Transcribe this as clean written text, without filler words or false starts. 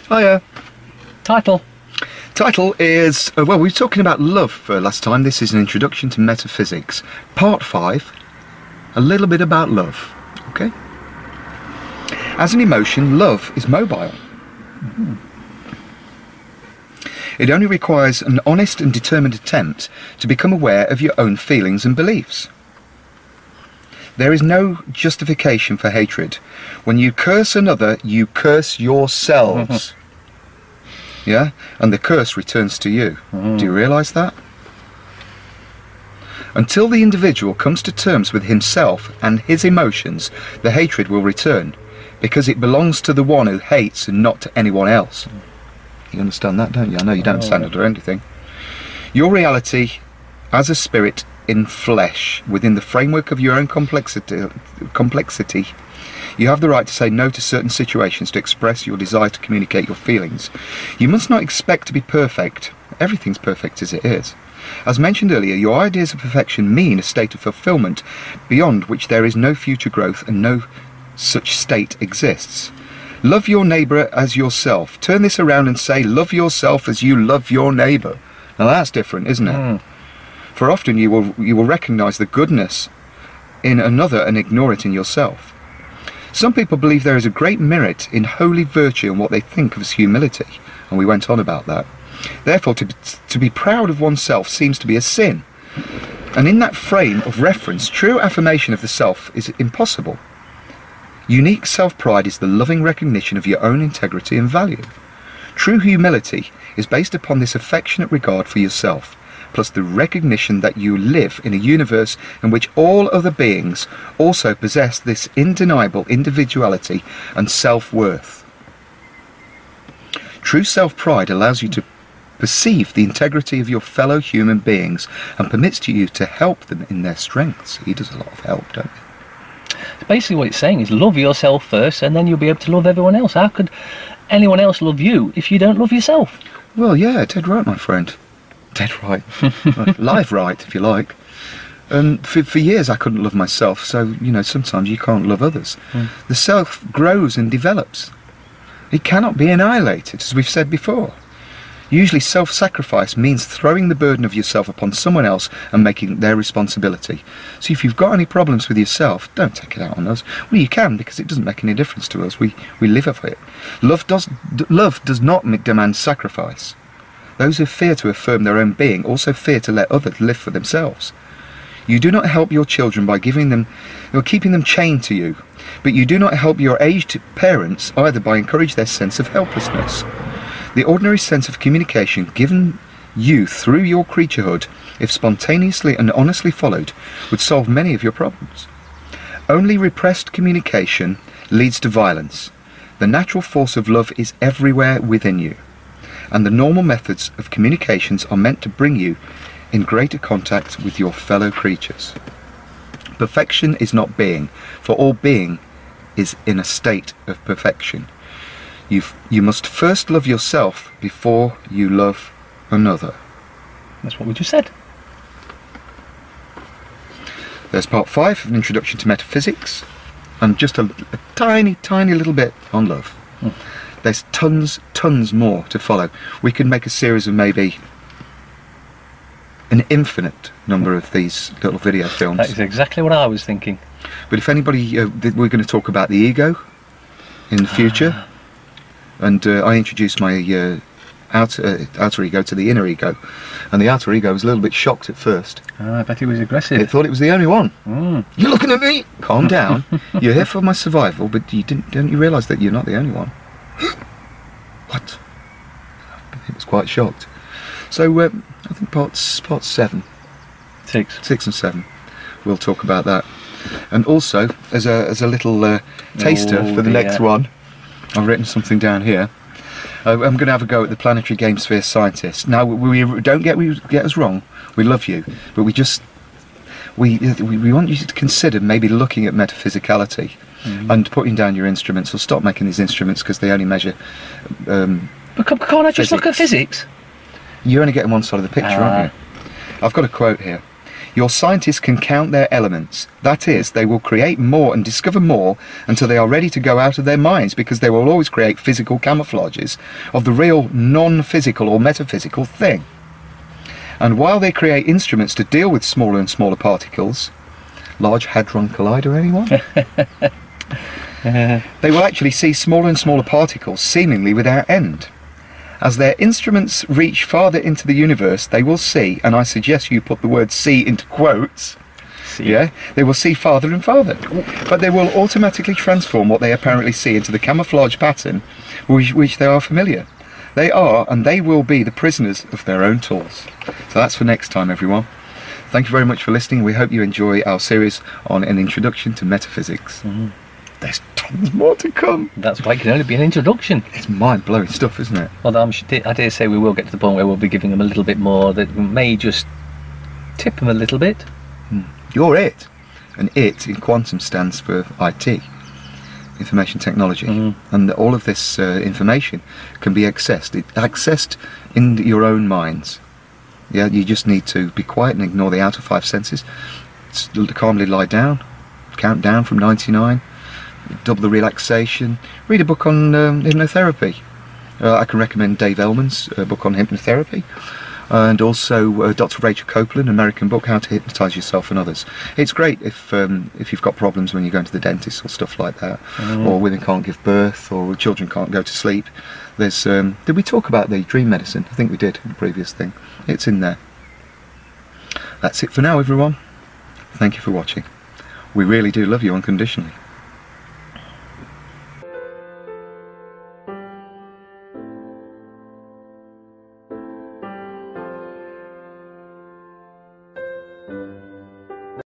Hiya. Title? Title is, well, we were talking about love last time. This is an introduction to metaphysics. Part 5, a little bit about love. Okay? As an emotion, love is mobile. It only requires an honest and determined attempt to become aware of your own feelings and beliefs. There is no justification for hatred. When you curse another, you curse yourselves. Yeah? And the curse returns to you. Do you realise that? Until the individual comes to terms with himself and his emotions, the hatred will return, because it belongs to the one who hates and not to anyone else. You understand that, don't you? I know you don't understand it or anything. Your reality as a spirit in flesh, within the framework of your own complexity, you have the right to say no to certain situations, to express your desire to communicate your feelings. You must not expect to be perfect. Everything's perfect as it is. As mentioned earlier, your ideas of perfection mean a state of fulfillment beyond which there is no future growth, and no such state exists. Love your neighbour as yourself. Turn this around and say, love yourself as you love your neighbour. Now that's different, isn't it? For often you will recognise the goodness in another and ignore it in yourself. Some people believe there is a great merit in holy virtue and what they think of as humility, and we went on about that. Therefore, to be proud of oneself seems to be a sin. And in that frame of reference, true affirmation of the self is impossible. Unique self-pride is the loving recognition of your own integrity and value. True humility is based upon this affectionate regard for yourself, plus the recognition that you live in a universe in which all other beings also possess this undeniable individuality and self-worth. True self-pride allows you to perceive the integrity of your fellow human beings and permits you to help them in their strengths. He does a lot of help, don't he? Basically what it's saying is love yourself first, and then you'll be able to love everyone else. How could anyone else love you if you don't love yourself? Well, yeah, dead right, my friend. Dead right. Live right, if you like. And for years I couldn't love myself, so, you know, sometimes you can't love others. The self grows and develops. It cannot be annihilated, as we've said before. Usually self-sacrifice means throwing the burden of yourself upon someone else and making it their responsibility. So if you've got any problems with yourself, don't take it out on us. Well, you can, because it doesn't make any difference to us. We live off it. Love does not demand sacrifice. Those who fear to affirm their own being also fear to let others live for themselves. You do not help your children by giving them or keeping them chained to you, but you do not help your aged parents either by encouraging their sense of helplessness. The ordinary sense of communication given you through your creaturehood, if spontaneously and honestly followed, would solve many of your problems. Only repressed communication leads to violence. The natural force of love is everywhere within you, and the normal methods of communications are meant to bring you in greater contact with your fellow creatures. Perfection is not being, for all being is in a state of perfection. You must first love yourself before you love another. That's what we just said. There's part 5 of an introduction to metaphysics, and just a tiny little bit on love. There's tons more to follow. We could make a series of maybe an infinite number of these little video films. That is exactly what I was thinking. But if anybody, we're going to talk about the ego in the future. And I introduced my outer ego to the inner ego, and the outer ego was a little bit shocked at first. I bet it was aggressive. It thought it was the only one. You're looking at me. Calm down. You're here for my survival, but don't you realise that you're not the only one? What? It was quite shocked. So I think parts 7, 6 and 7, we'll talk about that. And also, as a little taster for the next one, I've written something down here. I'm going to have a go at the planetary game sphere scientists. Now, we don't get us wrong. We love you, but we want you to consider maybe looking at metaphysicality and putting down your instruments, or stop making these instruments because they only measure. But can't I just look at physics? You're only getting one side of the picture, aren't you? I've got a quote here. Your scientists can count their elements. That is, they will create more and discover more until they are ready to go out of their minds, because they will always create physical camouflages of the real non-physical or metaphysical thing. And while they create instruments to deal with smaller and smaller particles, Large Hadron Collider, anyone? They will actually see smaller and smaller particles seemingly without end. As their instruments reach farther into the universe, they will see, and I suggest you put the word see into quotes, yeah, they will see farther and farther. But they will automatically transform what they apparently see into the camouflage pattern with which they are familiar. They are, and they will be, the prisoners of their own tools. So that's for next time, everyone. Thank you very much for listening. We hope you enjoy our series on an introduction to metaphysics. There's tons more to come. That's why it can only be an introduction. It's mind-blowing stuff, isn't it? Well, I dare say we will get to the point where we'll be giving them a little bit more that may just tip them a little bit. You're it. And it in quantum stands for IT, information technology. And all of this information can be accessed in your own minds. Yeah, you just need to be quiet and ignore the outer five senses. Calmly lie down, count down from 99, double the relaxation, read a book on hypnotherapy. I can recommend Dave Ellman's book on hypnotherapy, and also Dr. Rachel Copeland, American book, How to Hypnotise Yourself and Others. It's great if you've got problems when you're going to the dentist or stuff like that, or women can't give birth, or children can't go to sleep. There's did we talk about the dream medicine? I think we did in the previous thing. It's in there. That's it for now, everyone. Thank you for watching. We really do love you unconditionally.